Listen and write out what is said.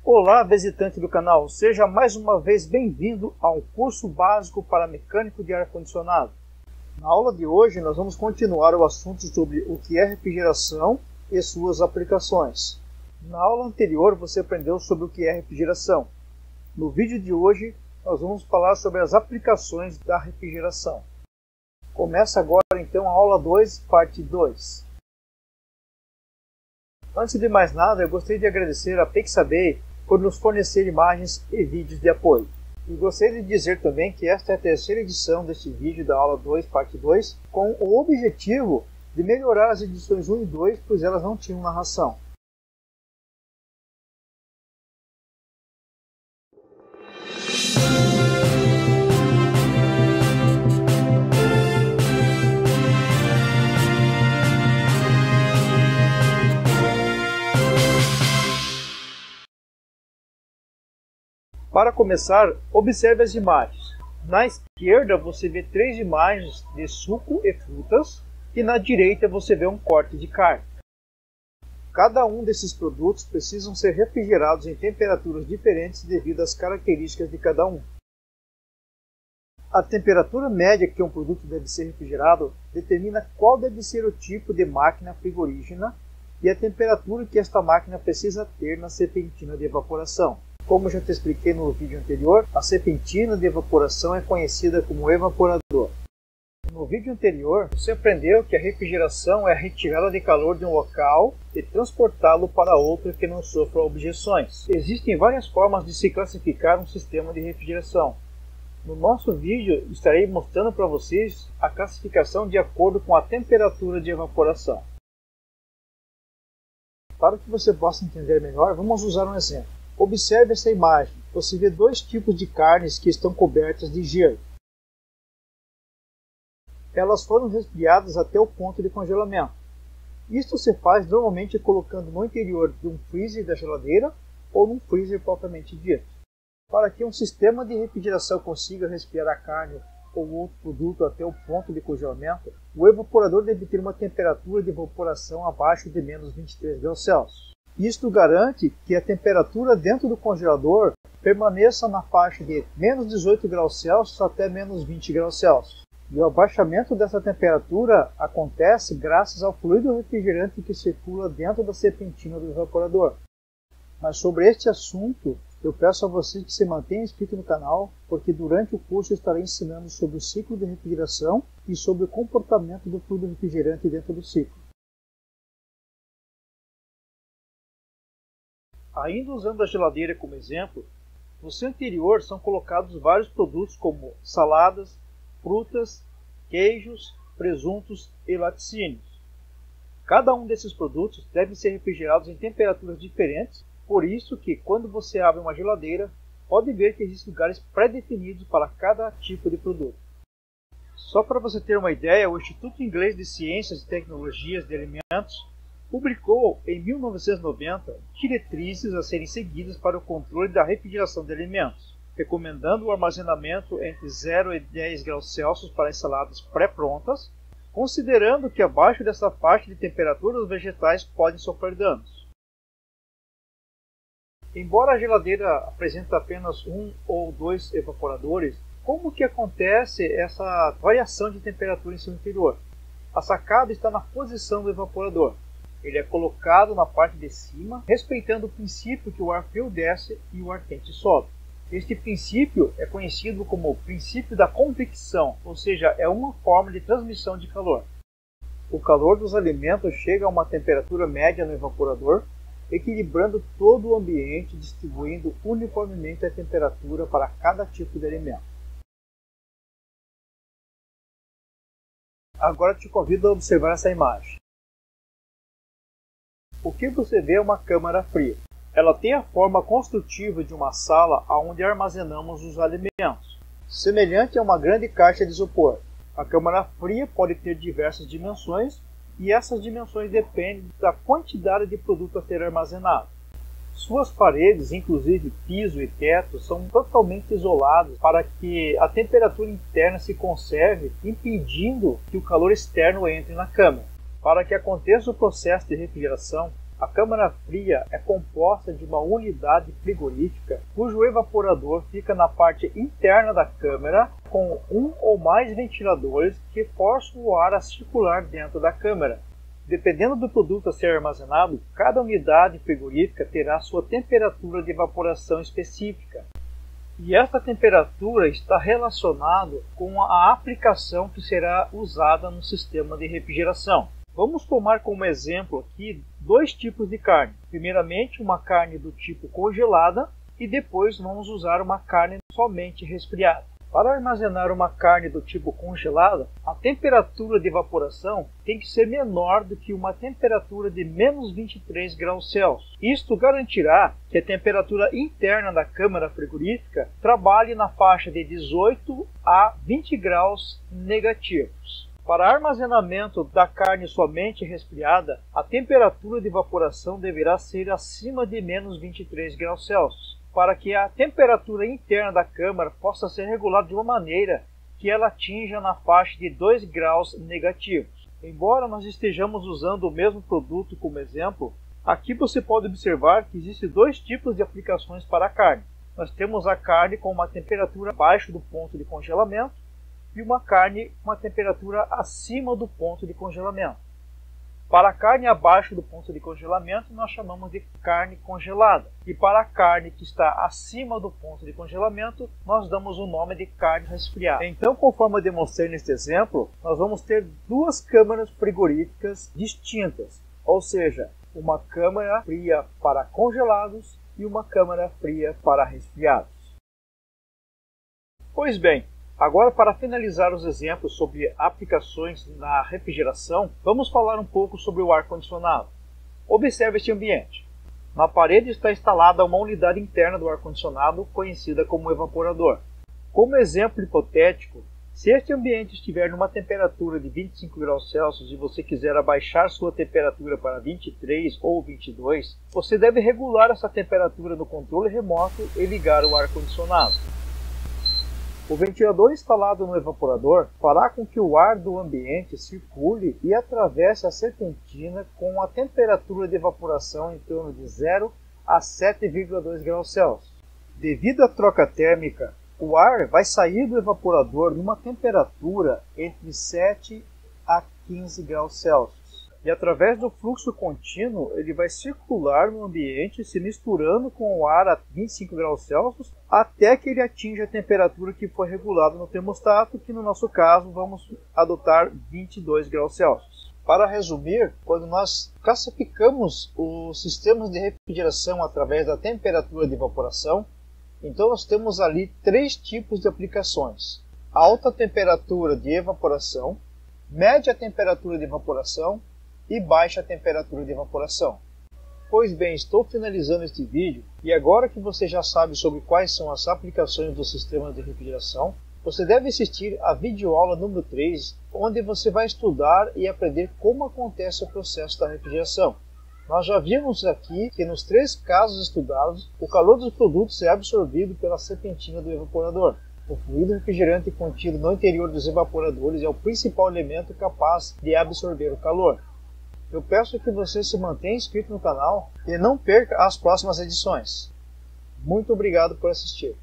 Olá, visitante do canal, seja mais uma vez bem-vindo ao curso básico para mecânico de ar-condicionado. Na aula de hoje nós vamos continuar o assunto sobre o que é refrigeração e suas aplicações. Na aula anterior você aprendeu sobre o que é refrigeração. No vídeo de hoje nós vamos falar sobre as aplicações da refrigeração. Começa agora então a aula 2, parte 2. Antes de mais nada, eu gostaria de agradecer a Pixabay por nos fornecer imagens e vídeos de apoio. E gostaria de dizer também que esta é a terceira edição deste vídeo da aula 2, parte 2, com o objetivo de melhorar as edições 1 e 2, pois elas não tinham narração. Para começar, observe as imagens. Na esquerda você vê 3 imagens de suco e frutas e na direita você vê um corte de carne. Cada um desses produtos precisam ser refrigerados em temperaturas diferentes devido às características de cada um. A temperatura média que um produto deve ser refrigerado determina qual deve ser o tipo de máquina frigorígena e a temperatura que esta máquina precisa ter na serpentina de evaporação. Como já te expliquei no vídeo anterior, a serpentina de evaporação é conhecida como evaporador. No vídeo anterior, você aprendeu que a refrigeração é a retirada de calor de um local e transportá-lo para outro que não sofra objeções. Existem várias formas de se classificar um sistema de refrigeração. No nosso vídeo, estarei mostrando para vocês a classificação de acordo com a temperatura de evaporação. Para que você possa entender melhor, vamos usar um exemplo. Observe essa imagem. Você vê 2 tipos de carnes que estão cobertas de gelo. Elas foram resfriadas até o ponto de congelamento. Isto se faz normalmente colocando no interior de um freezer da geladeira ou num freezer propriamente dito. Para que um sistema de refrigeração consiga resfriar a carne ou outro produto até o ponto de congelamento, o evaporador deve ter uma temperatura de evaporação abaixo de menos 23 graus Celsius. Isto garante que a temperatura dentro do congelador permaneça na faixa de menos 18 graus Celsius até menos 20 graus Celsius. E o abaixamento dessa temperatura acontece graças ao fluido refrigerante que circula dentro da serpentina do evaporador. Mas sobre este assunto, eu peço a você que se mantenha inscrito no canal, porque durante o curso eu estarei ensinando sobre o ciclo de refrigeração e sobre o comportamento do fluido refrigerante dentro do ciclo. Ainda usando a geladeira como exemplo, no seu interior são colocados vários produtos como saladas, frutas, queijos, presuntos e laticínios. Cada um desses produtos deve ser refrigerados em temperaturas diferentes, por isso que quando você abre uma geladeira, pode ver que existem lugares pré-definidos para cada tipo de produto. Só para você ter uma ideia, o Instituto Inglês de Ciências e Tecnologias de Alimentos publicou em 1990 diretrizes a serem seguidas para o controle da refrigeração de alimentos, recomendando o armazenamento entre 0 e 10 graus Celsius para ensaladas pré-prontas, considerando que abaixo dessa faixa de temperatura os vegetais podem sofrer danos. Embora a geladeira apresente apenas 1 ou 2 evaporadores, como que acontece essa variação de temperatura em seu interior? A sacada está na posição do evaporador. Ele é colocado na parte de cima, respeitando o princípio que o ar frio desce e o ar quente sobe. Este princípio é conhecido como o princípio da convecção, ou seja, é uma forma de transmissão de calor. O calor dos alimentos chega a uma temperatura média no evaporador, equilibrando todo o ambiente, distribuindo uniformemente a temperatura para cada tipo de alimento. Agora te convido a observar essa imagem. O que você vê é uma câmara fria. Ela tem a forma construtiva de uma sala onde armazenamos os alimentos, semelhante a uma grande caixa de isopor. A câmara fria pode ter diversas dimensões e essas dimensões dependem da quantidade de produto a ser armazenado. Suas paredes, inclusive piso e teto, são totalmente isoladas para que a temperatura interna se conserve, impedindo que o calor externo entre na câmara. Para que aconteça o processo de refrigeração, A câmara fria é composta de uma unidade frigorífica cujo evaporador fica na parte interna da câmara com um ou mais ventiladores que forçam o ar a circular dentro da câmara. Dependendo do produto a ser armazenado, cada unidade frigorífica terá sua temperatura de evaporação específica. E esta temperatura está relacionada com a aplicação que será usada no sistema de refrigeração. Vamos tomar como exemplo aqui dois tipos de carne. Primeiramente, uma carne do tipo congelada e depois vamos usar uma carne somente resfriada. Para armazenar uma carne do tipo congelada, a temperatura de evaporação tem que ser menor do que uma temperatura de menos 23 graus Celsius. Isto garantirá que a temperatura interna da câmara frigorífica trabalhe na faixa de 18 a 20 graus negativos. Para armazenamento da carne somente resfriada, a temperatura de evaporação deverá ser acima de menos 23 graus Celsius, para que a temperatura interna da câmara possa ser regulada de uma maneira que ela atinja na faixa de 2 graus negativos. Embora nós estejamos usando o mesmo produto como exemplo, aqui você pode observar que existem dois tipos de aplicações para a carne. Nós temos a carne com uma temperatura abaixo do ponto de congelamento e uma carne com uma temperatura acima do ponto de congelamento. Para a carne abaixo do ponto de congelamento, nós chamamos de carne congelada. E para a carne que está acima do ponto de congelamento, nós damos o nome de carne resfriada. Então, conforme eu demonstrei neste exemplo, nós vamos ter duas câmaras frigoríficas distintas. Ou seja, uma câmara fria para congelados e uma câmara fria para resfriados. Pois bem, agora, para finalizar os exemplos sobre aplicações na refrigeração, vamos falar um pouco sobre o ar-condicionado. Observe este ambiente. Na parede está instalada uma unidade interna do ar-condicionado, conhecida como evaporador. Como exemplo hipotético, se este ambiente estiver numa temperatura de 25 graus Celsius e você quiser abaixar sua temperatura para 23 ou 22, você deve regular essa temperatura no controle remoto e ligar o ar-condicionado. O ventilador instalado no evaporador fará com que o ar do ambiente circule e atravesse a serpentina com a temperatura de evaporação em torno de 0 a 7,2 graus Celsius. Devido à troca térmica, o ar vai sair do evaporador numa temperatura entre 7 a 15 graus Celsius. E através do fluxo contínuo, ele vai circular no ambiente, se misturando com o ar a 25 graus Celsius, até que ele atinja a temperatura que foi regulada no termostato, que no nosso caso vamos adotar 22 graus Celsius. Para resumir, quando nós classificamos os sistemas de refrigeração através da temperatura de evaporação, então nós temos ali três tipos de aplicações: alta temperatura de evaporação, média temperatura de evaporação e baixa temperatura de evaporação. Pois bem, estou finalizando este vídeo e agora que você já sabe sobre quais são as aplicações dos sistemas de refrigeração, você deve assistir a videoaula número 3, onde você vai estudar e aprender como acontece o processo da refrigeração. Nós já vimos aqui que nos três casos estudados, o calor dos produtos é absorvido pela serpentina do evaporador. O fluido refrigerante contido no interior dos evaporadores é o principal elemento capaz de absorver o calor. Eu peço que você se mantenha inscrito no canal e não perca as próximas edições. Muito obrigado por assistir.